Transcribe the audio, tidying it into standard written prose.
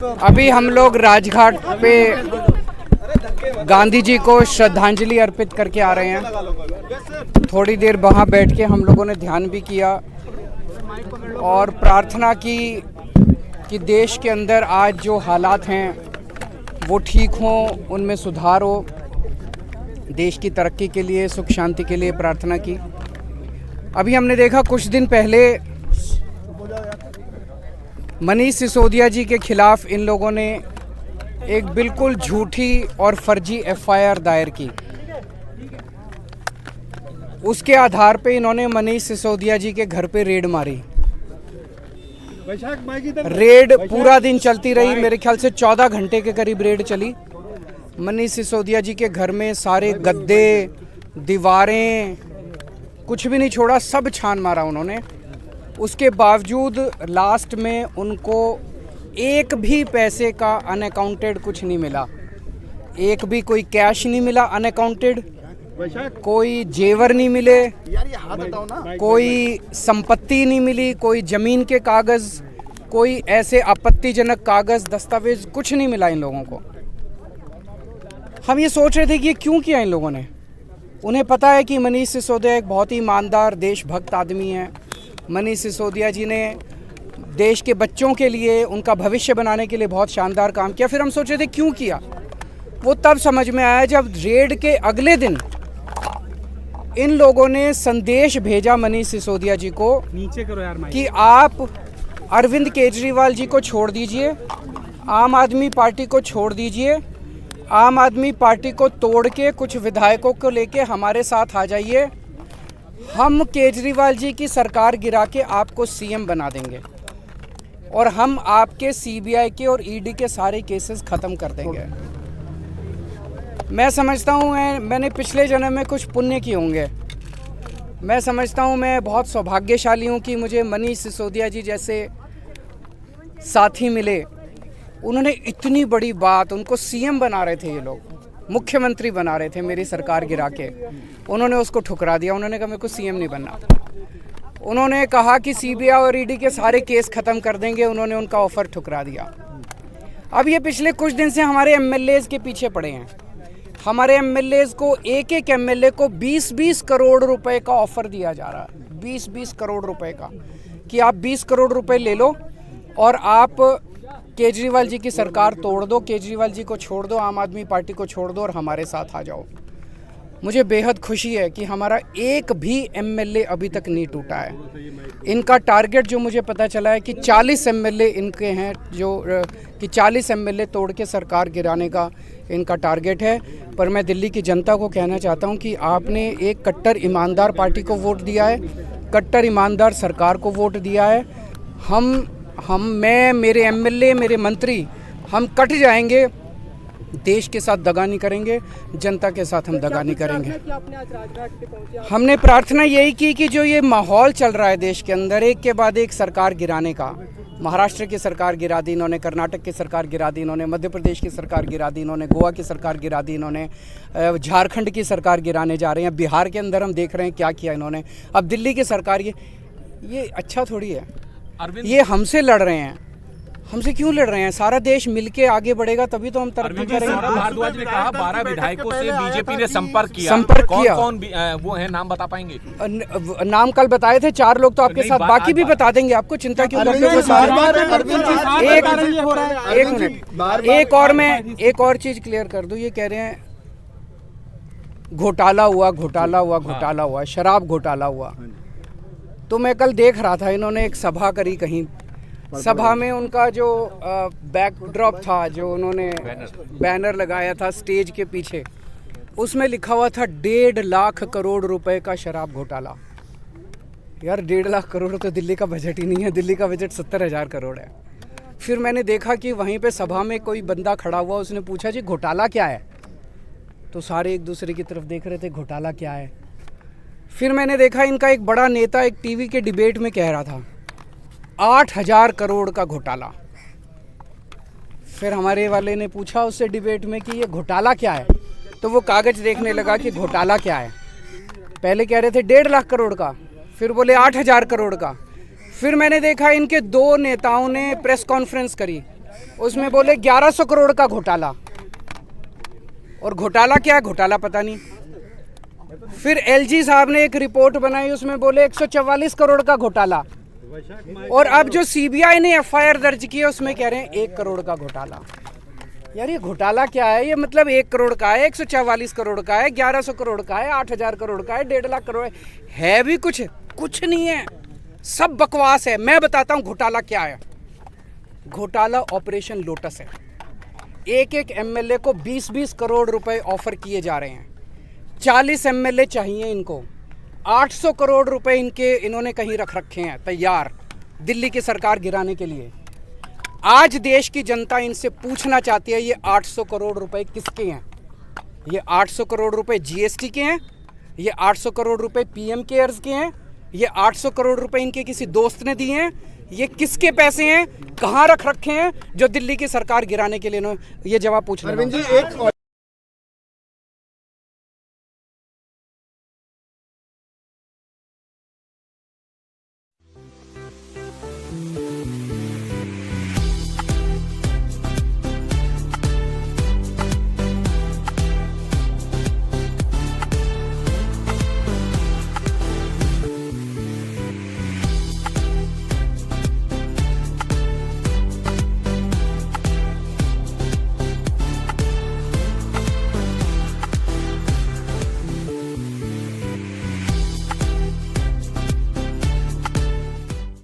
अभी हम लोग राजघाट पे गांधी जी को श्रद्धांजलि अर्पित करके आ रहे हैं। थोड़ी देर वहाँ बैठ के हम लोगों ने ध्यान भी किया और प्रार्थना की कि देश के अंदर आज जो हालात हैं वो ठीक हों, उनमें सुधार हो। देश की तरक्की के लिए, सुख शांति के लिए प्रार्थना की। अभी हमने देखा कुछ दिन पहले मनीष सिसोदिया जी के खिलाफ इन लोगों ने एक बिल्कुल झूठी और फर्जी एफआईआर दायर की। उसके आधार पे इन्होंने मनीष सिसोदिया जी के घर पे रेड मारी। रेड पूरा दिन चलती रही, मेरे ख्याल से 14 घंटे के करीब रेड चली। मनीष सिसोदिया जी के घर में सारे गद्दे, दीवारें, कुछ भी नहीं छोड़ा, सब छान मारा उन्होंने। उसके बावजूद लास्ट में उनको एक भी पैसे का अनअकाउंटेड कुछ नहीं मिला। एक भी कोई कैश नहीं मिला अनअकाउंटेड, कोई जेवर नहीं मिले, कोई संपत्ति नहीं मिली, कोई ज़मीन के कागज़, कोई ऐसे आपत्तिजनक कागज़, दस्तावेज कुछ नहीं मिला इन लोगों को। हम ये सोच रहे थे कि ये क्यों किया इन लोगों ने। उन्हें पता है कि मनीष सिसोदिया एक बहुत ही ईमानदार, देशभक्त आदमी है। मनीष सिसोदिया जी ने देश के बच्चों के लिए, उनका भविष्य बनाने के लिए बहुत शानदार काम किया। फिर हम सोच रहे थे क्यों किया। वो तब समझ में आया जब रेड के अगले दिन इन लोगों ने संदेश भेजा मनीष सिसोदिया जी को, नीचे करो यार कि आप अरविंद केजरीवाल जी को छोड़ दीजिए, आम आदमी पार्टी को छोड़ दीजिए, आम आदमी पार्टी को तोड़ के कुछ विधायकों को लेके हमारे साथ आ जाइए। हम केजरीवाल जी की सरकार गिरा के आपको सीएम बना देंगे और हम आपके सीबीआई के और ईडी के सारे केसेस ख़त्म कर देंगे। मैं समझता हूँ मैंने पिछले जन्म में कुछ पुण्य किए होंगे। मैं समझता हूँ मैं बहुत सौभाग्यशाली हूँ कि मुझे मनीष सिसोदिया जी जैसे साथी मिले। उन्होंने इतनी बड़ी बात, उनको सीएम बना रहे थे ये लोग, मुख्यमंत्री बना रहे थे मेरी सरकार गिरा के, उन्होंने उसको ठुकरा दिया। उन्होंने कहा मेरे को सीएम नहीं बनना। उन्होंने कहा कि सीबीआई और ईडी के सारे केस ख़त्म कर देंगे, उन्होंने उनका ऑफ़र ठुकरा दिया। अब ये पिछले कुछ दिन से हमारे एमएलएज़ के पीछे पड़े हैं। हमारे एमएलएज़ को एक एक एमएलए को 20-20 करोड़ रुपए का ऑफ़र दिया जा रहा है, 20-20 करोड़ रुपए का, कि आप 20 करोड़ रुपए ले लो और आप केजरीवाल जी की सरकार तोड़ दो, केजरीवाल जी को छोड़ दो, आम आदमी पार्टी को छोड़ दो और हमारे साथ आ जाओ। मुझे बेहद खुशी है कि हमारा एक भी एमएलए अभी तक नहीं टूटा है। इनका टारगेट जो मुझे पता चला है कि 40 एमएलए इनके हैं, जो कि 40 एमएलए तोड़ के सरकार गिराने का इनका टारगेट है। पर मैं दिल्ली की जनता को कहना चाहता हूं कि आपने एक कट्टर ईमानदार पार्टी को वोट दिया है, कट्टर ईमानदार सरकार को वोट दिया है। मैं, मेरे एमएलए, मेरे मंत्री, हम कट जाएंगे, देश के साथ दगा नहीं करेंगे, जनता के साथ हम दगा नहीं करेंगे। हमने प्रार्थना यही की कि जो ये माहौल चल रहा है देश के अंदर, एक के बाद एक सरकार गिराने का, महाराष्ट्र की सरकार गिरा दी इन्होंने, कर्नाटक की सरकार गिरा दी इन्होंने, मध्य प्रदेश की सरकार गिरा दी इन्होंने, गोवा की सरकार गिरा दी इन्होंने, झारखंड की सरकार गिराने जा रहे हैं, बिहार के अंदर हम देख रहे हैं क्या किया इन्होंने, अब दिल्ली की सरकार। ये अच्छा थोड़ी है। ये हमसे लड़ रहे हैं। हमसे क्यों लड़ रहे हैं? सारा देश मिलके आगे बढ़ेगा तभी तो हम तरक्की करेंगे। भारद्वाज ने कहा 12 विधायकों से बीजेपी ने संपर्क किया। कौन वो है, नाम बता पाएंगे? नाम कल बताए थे 4 लोग, तो आपके साथ बाकी भी बता देंगे। आपको चिंता क्यों करते हो? एक मिनट, एक और चीज क्लियर कर दूं। ये कह रहे हैं घोटाला हुआ, शराब घोटाला हुआ। तो मैं कल देख रहा था, इन्होंने एक सभा करी कहीं, सभा में उनका जो बैकड्रॉप था, जो उन्होंने बैनर लगाया था स्टेज के पीछे, उसमें लिखा हुआ था 1.5 लाख करोड़ रुपए का शराब घोटाला। यार 1.5 लाख करोड़ तो दिल्ली का बजट ही नहीं है। दिल्ली का बजट 70,000 करोड़ है। फिर मैंने देखा कि वहीं पे सभा में कोई बंदा खड़ा हुआ, उसने पूछा जी घोटाला क्या है? तो सारे एक दूसरे की तरफ देख रहे थे, घोटाला क्या है। फिर मैंने देखा इनका एक बड़ा नेता एक टीवी के डिबेट में कह रहा था 8,000 करोड़ का घोटाला। फिर हमारे वाले ने पूछा उससे डिबेट में कि ये घोटाला क्या है, तो वो कागज देखने लगा कि घोटाला क्या है। पहले कह रहे थे 1.5 लाख करोड़ का, फिर बोले 8,000 करोड़ का। फिर मैंने देखा इनके 2 नेताओं ने प्रेस कॉन्फ्रेंस करी उसमें बोले 1100 करोड़ का घोटाला, और घोटाला क्या है, घोटाला पता नहीं। फिर एलजी साहब ने एक रिपोर्ट बनाई, उसमें बोले 144 करोड़ का घोटाला, और अब जो सीबीआई ने एफआईआर दर्ज की है उसमें कह रहे हैं 1 करोड़ का घोटाला। यार ये घोटाला क्या है? ये मतलब 1 करोड़ का है, 144 करोड़ का है, 1100 करोड़ का है, 8000 करोड़ का है, 1.5 लाख करोड़ है भी कुछ नहीं है, सब बकवास है। मैं बताता हूँ घोटाला क्या है। घोटाला ऑपरेशन लोटस है। एक एमएलए को 20-20 करोड़ रुपए ऑफर किए जा रहे हैं। 40 एमएलए चाहिए इनको। 800 करोड़ रुपए इन्होंने कहीं रख रखे हैं तैयार, दिल्ली की सरकार गिराने के लिए। आज देश की जनता इनसे पूछना चाहती है, ये 800 करोड़ रुपए किसके हैं? ये 800 करोड़ रुपए जीएसटी के हैं? ये 800 करोड़ रुपए पीएम केयर्स के हैं? ये 800 करोड़ रुपए इनके किसी दोस्त ने दिए हैं? ये किसके पैसे हैं, कहाँ रख रखे हैं, जो दिल्ली की सरकार गिराने के लिए ये जवाब पूछ रहे हैं।